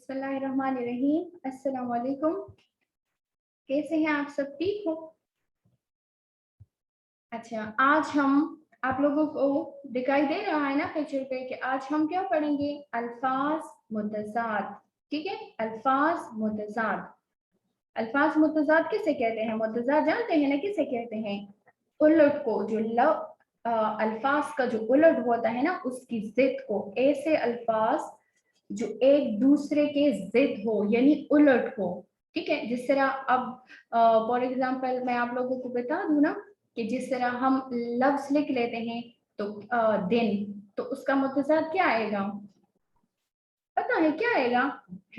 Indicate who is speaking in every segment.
Speaker 1: बिस्मिल्लाहिर्रहमानिर्रहीम। अस्सलाम वालेकुम। कैसे हैं आप सब? ठीक हो? अच्छा, आज हम आप लोगों को दिखाई दे रहा है ना पिक्चर पे कि आज हम क्या पढ़ेंगे? अल्फाज मुतज़ाद। ठीक है, अल्फाज मुतज़ाद। अल्फाज मुतज़ाद किसे कहते हैं? मुतज़ाद जानते हैं ना किसे कहते हैं? उलट को, जो अल्फाज का जो उलट होता है ना उसकी जिद को। ऐसे अल्फाज जो एक दूसरे के जिद हो यानी उलट हो। ठीक है, जिस तरह अब फॉर एग्जांपल मैं आप लोगों को बता दूं ना कि जिस तरह हम लफ्ज लिख लेते हैं तो दिन, तो उसका मुतज़ाद क्या आएगा? पता है क्या आएगा?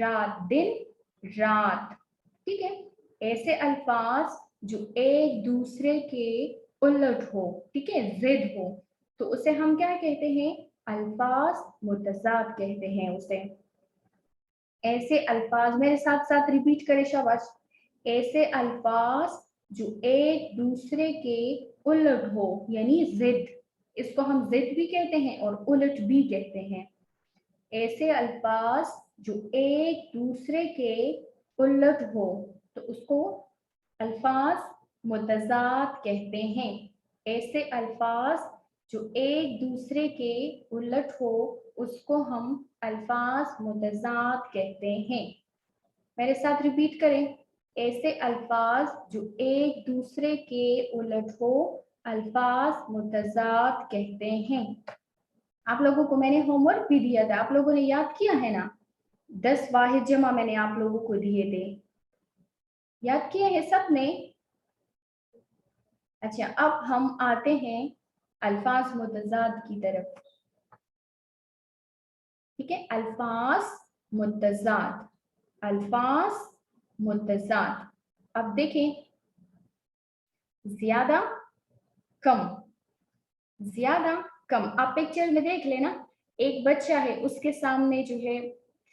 Speaker 1: रात। दिन, रात। ठीक है, ऐसे अल्फाज जो एक दूसरे के उलट हो, ठीक है, जिद हो, तो उसे हम क्या कहते हैं? अल्फाज मुतज़ाद कहते हैं उसे। ऐसे अल्फाज मेरे साथ साथ रिपीट करें शाबाश। ऐसे अल्फाज जो एक दूसरे के उलट हो यानी जिद, इसको हम जिद भी कहते हैं और उलट भी कहते हैं। ऐसे अल्फाज जो एक दूसरे के उलट हो तो उसको अल्फाज मुतज़ाद कहते हैं। ऐसे अल्फाज जो एक दूसरे के उलट हो उसको हम अल्फाज मुतज़ाद कहते हैं। मेरे साथ रिपीट करें। ऐसे अल्फाज जो एक दूसरे के उलट हो अल्फाज मुतज़ाद कहते हैं। आप लोगों को मैंने होमवर्क भी दिया था, आप लोगों ने याद किया है ना? 10 वाहिद जमा मैंने आप लोगों को दिए थे, याद किए हैं सबने? अच्छा, अब हम आते हैं अल्फाज मुतज़ाद की तरफ। ठीक है, अल्फाज मुतज़ाद, अल्फाज मुतज़ाद। अब देखें, ज्यादा, कम, ज्यादा, कम। आप पिक्चर में देख लेना, एक बच्चा है, उसके सामने जो है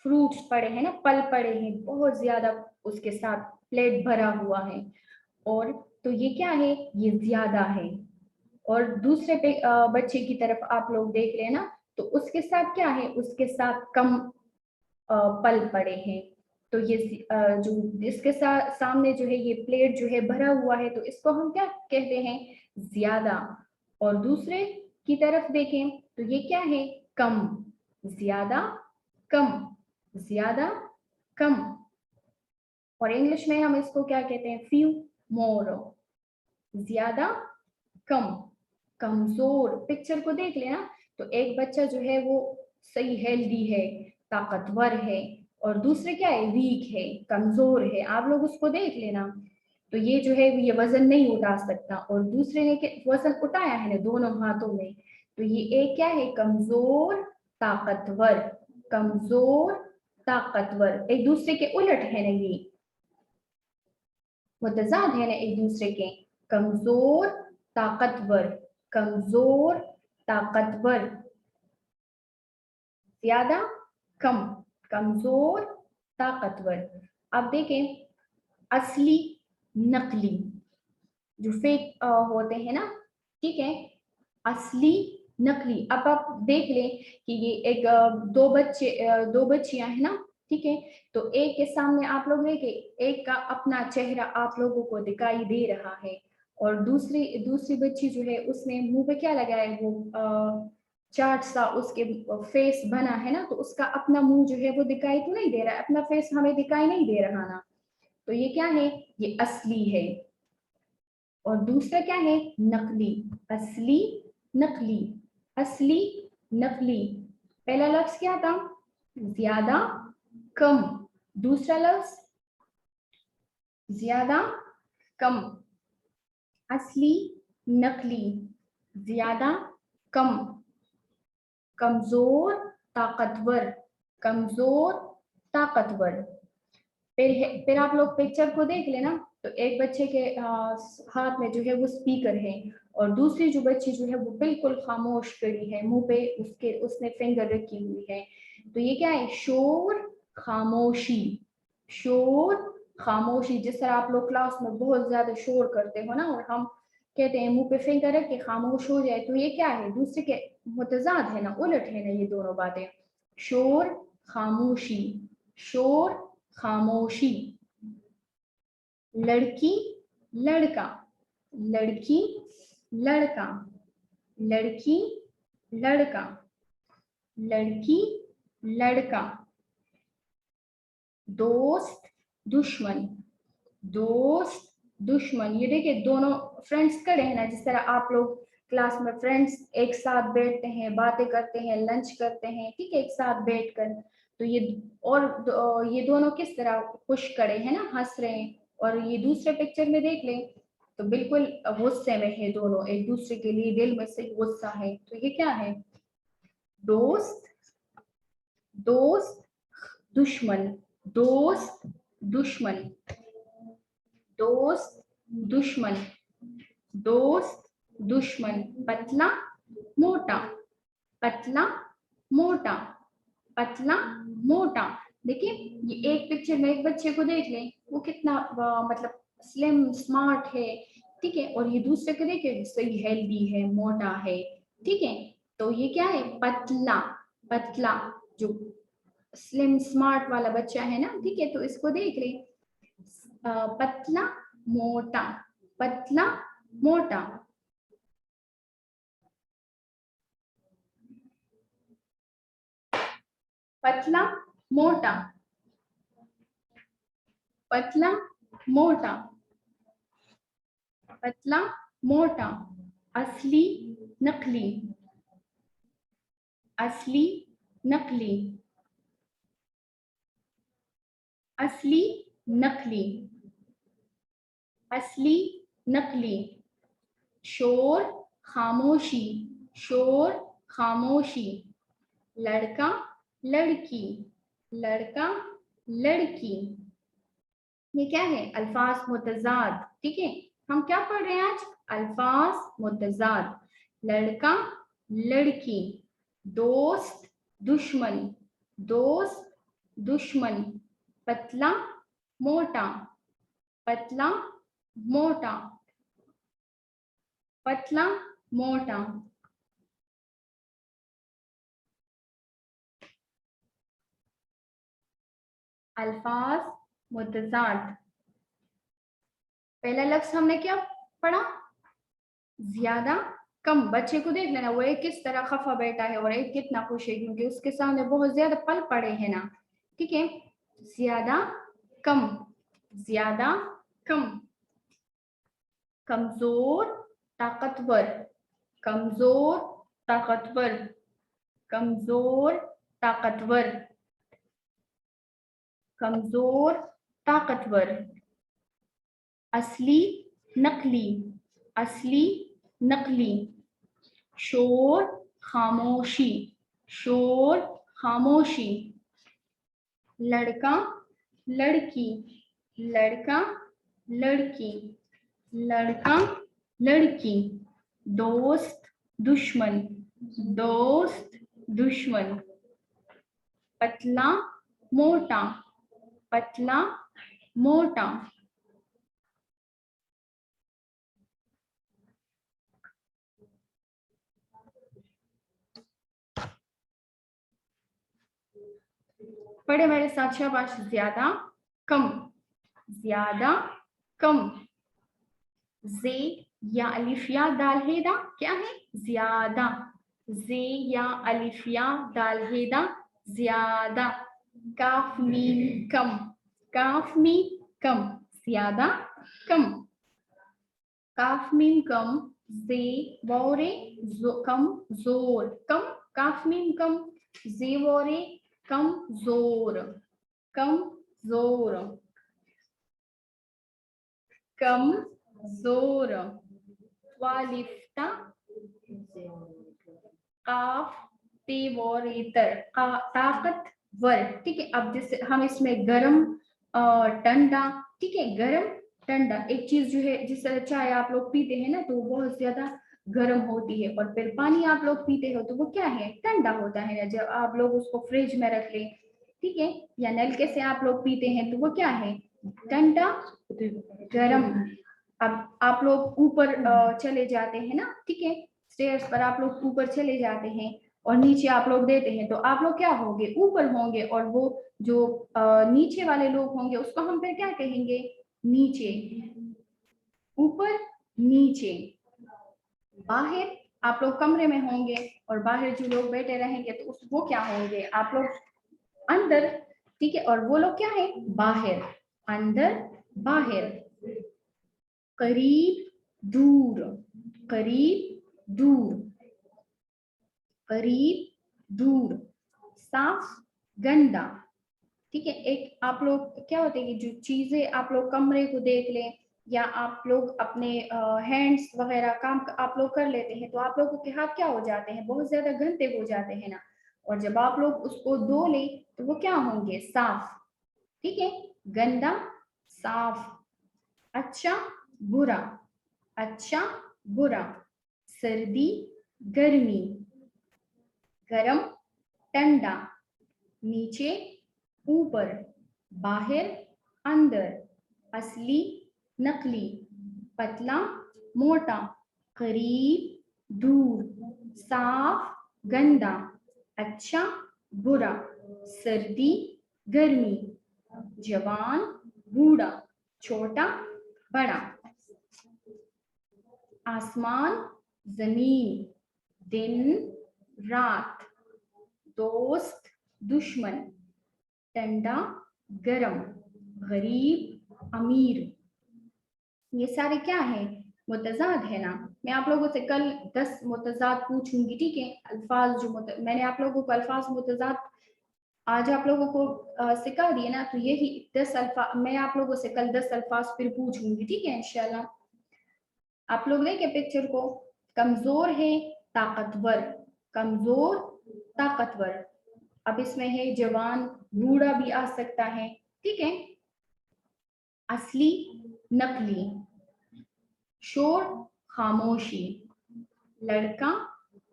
Speaker 1: फ्रूट्स पड़े हैं ना, फल पड़े हैं बहुत ज्यादा, उसके साथ प्लेट भरा हुआ है, और तो ये क्या है? ये ज्यादा है। और दूसरे पे बच्चे की तरफ आप लोग देख लेना, तो उसके साथ क्या है? उसके साथ कम पल पड़े हैं। तो ये जो जिसके सामने जो है ये प्लेट जो है भरा हुआ है, तो इसको हम क्या कहते हैं? ज्यादा। और दूसरे की तरफ देखें तो ये क्या है? कम। ज्यादा, कम, ज्यादा, कम। और इंग्लिश में हम इसको क्या कहते हैं? फ्यू, मोर। ज्यादा, कम, कमजोर। पिक्चर को देख लेना, तो एक बच्चा जो है वो सही हेल्दी है, ताकतवर है, और दूसरे क्या है? वीक है, कमजोर है। आप लोग उसको देख लेना, तो ये जो है ये वजन नहीं उठा सकता, और दूसरे ने वजन उठाया है ना दोनों हाथों में, तो ये एक क्या है? कमजोर, ताकतवर। कमजोर, ताकतवर एक दूसरे के उलट है ना, ये मुतज़ाद है ना एक दूसरे के। कमजोर, ताकतवर, कमजोर, ताकतवर। ज्यादा, कम, कमजोर, ताकतवर। अब देखें, असली, नकली, जो फेक होते हैं ना, ठीक है, असली, नकली। अब आप देख लें कि ये एक दो बच्चियां हैं ना, ठीक है, तो एक के सामने आप लोग देखे, एक का अपना चेहरा आप लोगों को दिखाई दे रहा है, और दूसरी दूसरी बच्ची जो है उसने मुंह पे क्या लगाया है? वो चार्ट सा उसके फेस बना है ना, तो उसका अपना मुंह जो है वो दिखाई तो नहीं दे रहा है, अपना फेस हमें दिखाई नहीं दे रहा ना, तो ये क्या है? ये असली है। और दूसरा क्या है? नकली। असली, नकली, असली, नकली। पहला लफ्ज क्या था? ज्यादा, कम। दूसरा लफ्ज ज्यादा, कम। असली, नकली, ज्यादा, कम। कमजोर, ताकतवर, कमजोर, ताकतवर। फिर आप लोग पिक्चर को देख लेना, तो एक बच्चे के हाथ में जो है वो स्पीकर है, और दूसरी जो बच्ची जो है वो बिल्कुल खामोश खड़ी है, मुंह पे उसने फिंगर रखी हुई है। तो ये क्या है? शोर, खामोशी। शोर, खामोशी। जिस तरह आप लोग क्लास में बहुत ज्यादा शोर करते हो ना, और हम कहते हैं मुंह पे फिंगर रख के खामोश हो जाए, तो ये क्या है? दूसरे के मुतजाद है ना, उलट है ना ये दोनों बातें। शोर, खामोशी। शोर खामोशी, लड़की लड़का, लड़की लड़का, लड़की लड़का, लड़की लड़का, दोस्त दुश्मन, दोस्त दुश्मन। ये देखिए दोनों फ्रेंड्स खड़े हैं ना, जिस तरह आप लोग क्लास में फ्रेंड्स एक साथ बैठते हैं, बातें करते हैं, लंच करते हैं, ठीक है, एक साथ बैठकर। तो ये और ये दोनों किस तरह खुश खड़े हैं ना, हंस रहे हैं। और ये दूसरे पिक्चर में देख लें तो बिल्कुल गुस्से में है दोनों, एक दूसरे के लिए दिल में से गुस्सा है। तो ये क्या है? दोस्त दोस्त दुश्मन, दोस्त दुश्मन, दोस्त दुश्मन, दोस्त दुश्मन। पतला मोटा, पतला मोटा, पतला मोटा। देखिए ये एक पिक्चर में एक बच्चे को देख लें, वो कितना मतलब स्लिम स्मार्ट है, ठीक है। और ये दूसरे को देखिए, सही हेल्दी है, मोटा है, ठीक है। तो ये क्या है? पतला, पतला। जो स्लिम स्मार्ट वाला बच्चा है ना, ठीक है, तो इसको देख ले, पतला मोटा, पतला मोटा। पतला मोटा, पतला मोटा, पतला मोटा। असली नकली, असली नकली, असली नकली, असली नकली। शोर खामोशी, शोर खामोशी। लड़का लड़की, लड़का लड़की। ये क्या है? अल्फाज मुतजाद, ठीक है। हम क्या पढ़ रहे हैं आज? अल्फाज मुतजाद। लड़का लड़की, दोस्त दुश्मन, दोस्त दुश्मन। पतला मोटा, पतला मोटा, पतला मोटा। अल्फाज मुतजाद। पहला लफ्ज हमने क्या पढ़ा? ज्यादा कम। बच्चे को देख लेना, वो एक किस तरह खफा बैठा है और एक कितना खुश है, क्योंकि उसके सामने बहुत ज्यादा पल पड़े हैं ना, ठीक है। ज्यादा कम, ज्यादा कम। कमजोर ताकतवर, कमजोर ताकतवर, कमजोर ताकतवर, कमजोर ताकतवर। असली नकली, असली नकली। शोर खामोशी, शोर खामोशी। लड़का लड़की, लड़का लड़की, लड़का लड़की। दोस्त दुश्मन, दोस्त दुश्मन। पतला मोटा, पतला मोटा। पढ़े मेरे साथ, शाबाश। ज्यादा कम, ज्यादा कम। जे या अलिफिया दाल हेदा क्या है? ज्यादा। जे या अलिफिया दाल हेदा ज्यादा। काफ मीम कम, काफ मीम कम, ज्यादा कम। काफ मीम कम, जे वोरे कम जोर, कम। काफ मीम कम, जे वोरे कम जोर, कम जोर, कम जोर। वालिफ्ता काफ तेवरेतर, ताकतवर, ठीक है। अब जैसे हम इसमें गरम ठंडा, ठीक है, गरम ठंडा। एक चीज जो है, जिस तरह चाय आप लोग पीते हैं ना, तो वो बहुत ज्यादा गर्म होती है, और फिर पानी आप लोग पीते हो तो वो क्या है? ठंडा होता है ना। जब आप लोग उसको फ्रिज में रख लें, ठीक है, या नलके से आप लोग पीते हैं तो वो क्या है? ठंडा गरम। अब आप लोग ऊपर चले जाते हैं ना, ठीक है, स्टेयर्स पर आप लोग ऊपर चले जाते हैं, और नीचे आप लोग देते हैं, तो आप लोग क्या होंगे, ऊपर होंगे, और वो जो नीचे वाले लोग होंगे उसको हम फिर क्या कहेंगे, नीचे। ऊपर नीचे। बाहर आप लोग कमरे में होंगे, और बाहर जो लोग बैठे रहेंगे तो उस वो क्या होंगे, आप लोग अंदर, ठीक है, और वो लोग क्या है, बाहर। अंदर बाहर। करीब दूर। करीब दूर। करीब दूर। साफ गंदा। ठीक है, एक आप लोग क्या होते हैं कि जो चीजें आप लोग कमरे को देख लें, या आप लोग अपने हैंड्स वगैरह काम आप लोग कर लेते हैं, तो आप लोगों के हाथ क्या हो जाते हैं, बहुत ज्यादा गंदे हो जाते हैं ना, और जब आप लोग उसको धो लें तो वो क्या होंगे, साफ। ठीक है, गंदा, साफ। अच्छा, बुरा। अच्छा, बुरा। सर्दी, गर्मी। गरम, ठंडा। नीचे, ऊपर। बाहर, अंदर। असली, नकली। पतला, मोटा। करीब, दूर। साफ, गंदा। अच्छा, बुरा। सर्दी, गर्मी। जवान, बूढ़ा। छोटा, बड़ा। आसमान, जमीन। दिन, रात। दोस्त, दुश्मन। ठंडा, गरम। गरीब, अमीर। ये सारे क्या है, मुतजाद है ना। मैं आप लोगों से कल 10 मुतजाद पूछूंगी, ठीक है, अल्फाज जो मैंने आप लोगों को अल्फाज मुतजाद आज आप लोगों को सिखा दिए ना, तो यही 10 अल्फाज मैं आप लोगों से कल 10 अल्फाज फिर पूछूंगी, ठीक है इंशाल्लाह। आप लोग देखें पिक्चर को, कमजोर है, ताकतवर। कमजोर, ताकतवर। अब इसमें है जवान, बूढ़ा भी आ सकता है, ठीक है। असली, नकली। शोर, खामोशी। लड़का,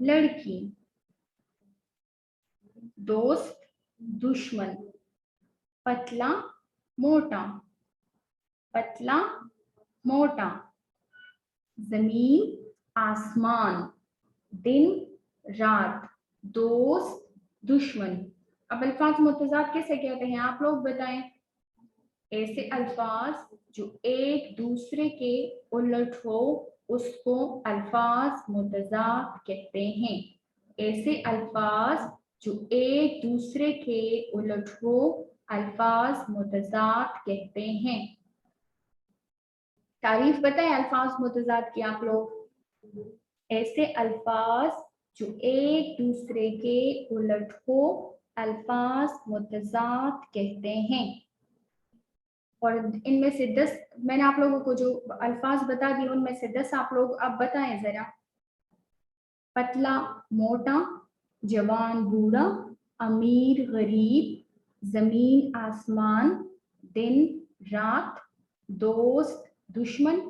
Speaker 1: लड़की। दोस्त, दुश्मन। पतला, मोटा। पतला, मोटा। जमीन, आसमान। दिन, रात। दोस्त, दुश्मन। अब अल्फाज मुतजाद किसे कहते हैं, आप लोग बताएं। ऐसे अल्फाज जो एक दूसरे के उलट हो उसको अल्फाज मुतजाद कहते हैं। ऐसे अल्फाज जो एक दूसरे के उलट हो अल्फाज मुतजाद कहते हैं। तारीफ बताएं अल्फाज मुतजाद की आप लोग। ऐसे अल्फाज जो एक दूसरे के उलट हो अल्फाज मुतजाद कहते हैं। और इनमें से 10 मैंने आप लोगों को जो अल्फाज बता दिए उनमें से 10 आप लोग अब बताएं जरा। पतला, मोटा। जवान, बूढ़ा। अमीर, गरीब। जमीन, आसमान। दिन, रात। दोस्त, दुश्मन।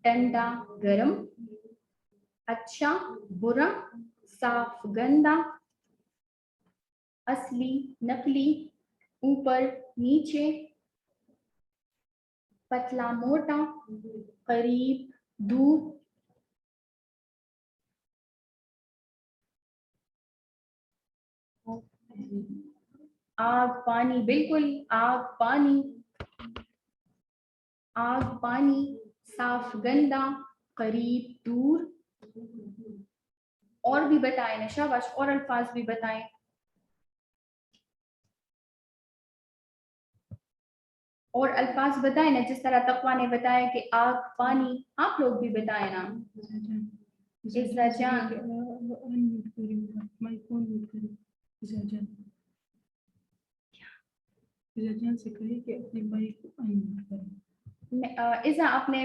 Speaker 1: ठंडा, गरम। अच्छा, बुरा। साफ, गंदा। असली, नकली। ऊपर, नीचे। पतला, मोटा। करीब, दूर। आग, पानी, बिल्कुल आग, पानी। आग, पानी। साफ, गंदा। करीब, दूर। और भी बताएं ना, शाबाश, और अल्फाज भी बताएं। और अल्फाज बताएं ना, जिस तरह तकवा ने बताया कि आग, पानी, आप लोग भी बताएं ना। इज़्ज़ा जान,
Speaker 2: से कहिए कि अपने माइक को अनम्यूट करें।
Speaker 1: इज़्ज़ा अपने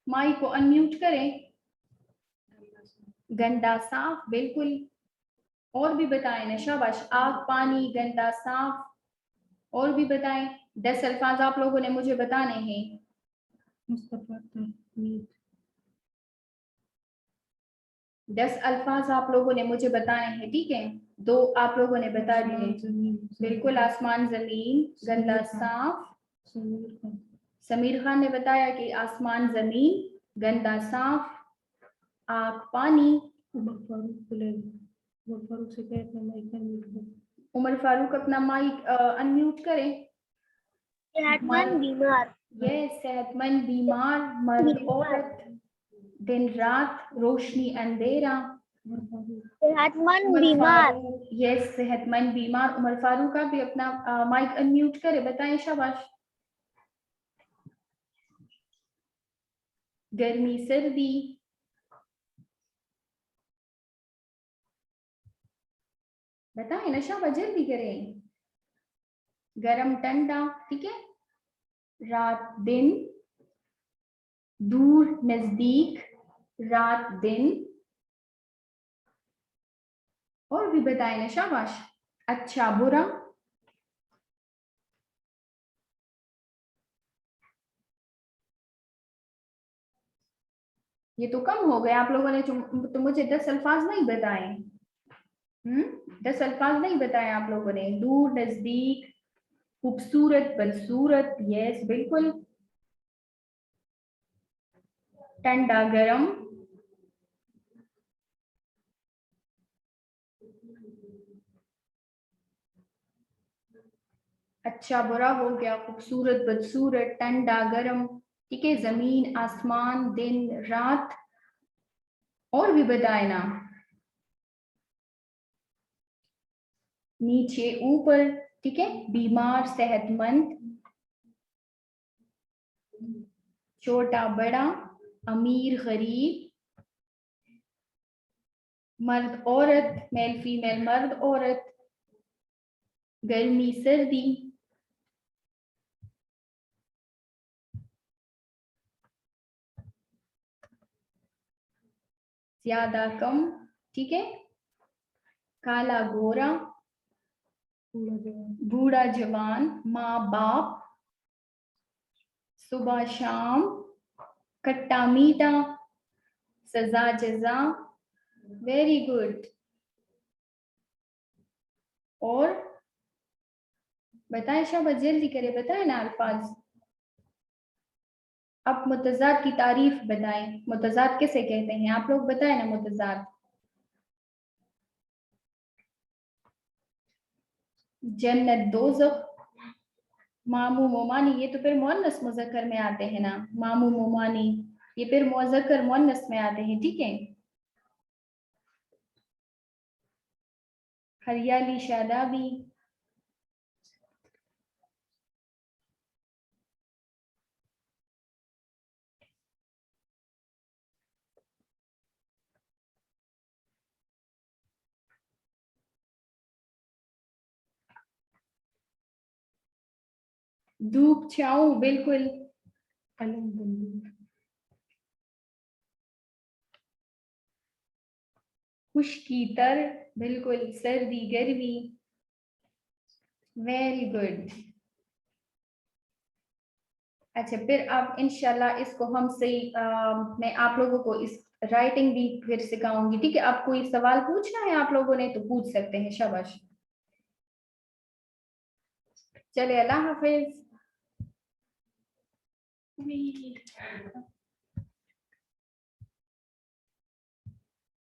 Speaker 1: माइक को अनम्यूट करें। गंदा, साफ, बिल्कुल। और भी बताएं ना, शाबाश, आग, पानी, गंदा, साफ। और भी बताएं। 10 अल्फाज आप लोगों ने मुझे बताने हैं।
Speaker 2: मुस्तफा, तहमीद।
Speaker 1: 10 अल्फाज आप लोगों ने मुझे बताने हैं, ठीक है। 2 आप लोगों ने बता दिए, बिल्कुल, आसमान, जमीन, गंदा, साफ। समीर खान ने बताया कि आसमान, जमीन, गंदा, साफ। आग, पानी।
Speaker 2: उमर फारूक से कहे अपना माइक अनम्यूट करें।
Speaker 1: उमर फारूक अपना माइक अनम्यूट करें।
Speaker 3: सेहतमंद बीमार।
Speaker 1: ये सेहतमंद बीमार, मर्द औरत, दिन रात, रोशनी अंधेरा।
Speaker 2: उमर फारूक
Speaker 3: सेहतमंद
Speaker 1: उमर
Speaker 3: बीमार।
Speaker 1: फारूक, ये सेहतमंद बीमार। उमर फारूक का भी अपना माइक अनम्यूट करे, बताएं शाबाश। गर्मी सर्दी, बताएं ना शाबाश, जल्दी करें। गरम ठंडा, ठीक है। रात दिन, दूर नजदीक, रात दिन। और भी बताएं ना शाबाश। अच्छा बुरा, ये तो कम हो गया, आप लोगों ने तो मुझे 10 अल्फाज नहीं बताए। 10 अल्फाज नहीं बताए आप लोगों ने। दूर नजदीक, खूबसूरत बदसूरत, यस बिल्कुल। ठंडा गरम, अच्छा बुरा हो गया, खूबसूरत बदसूरत, ठंडा गरम, ठीक है। जमीन आसमान, दिन रात। और भी बताए ना। नीचे ऊपर, ठीक है। बीमार सेहतमंद, छोटा बड़ा, अमीर गरीब, मर्द औरत, मेल फीमेल, मर्द औरत, गर्मी सर्दी, ज्यादा कम, ठीक है। काला गोरा,
Speaker 2: पूरा जवान।
Speaker 1: बूढ़ा जवान, माँ बाप, सुबह शाम, खट्टा मीठा, सजा जजा। Very good. और बताएं शाबाश, जल्दी करें, बताएं ना अल्फाज। अब मुतज़ाद की तारीफ बताएं। मुतज़ाद किसे कहते हैं आप लोग बताएं ना मुतज़ाद। जन्नत दोज़ख, मामू मोमानी, ये तो फिर मुअन्नस मुज़क्कर में आते हैं ना। मामू मोमानी ये फिर मुज़क्कर मुअन्नस में आते हैं, ठीक है। हरियाली शादाबी, धूप छाऊ, बिल्कुल।
Speaker 2: अलम बंदूक।
Speaker 1: खुश्की तर, बिल्कुल। सर्दी गर्मी, वेरी गुड। अच्छा फिर अब इंशाल्लाह इसको हम सही मैं आप लोगों को इस राइटिंग भी फिर सिखाऊंगी, ठीक है। अब कोई सवाल पूछना है आप लोगों ने तो पूछ सकते हैं, शाबाश। चले, अल्लाह हाफिज।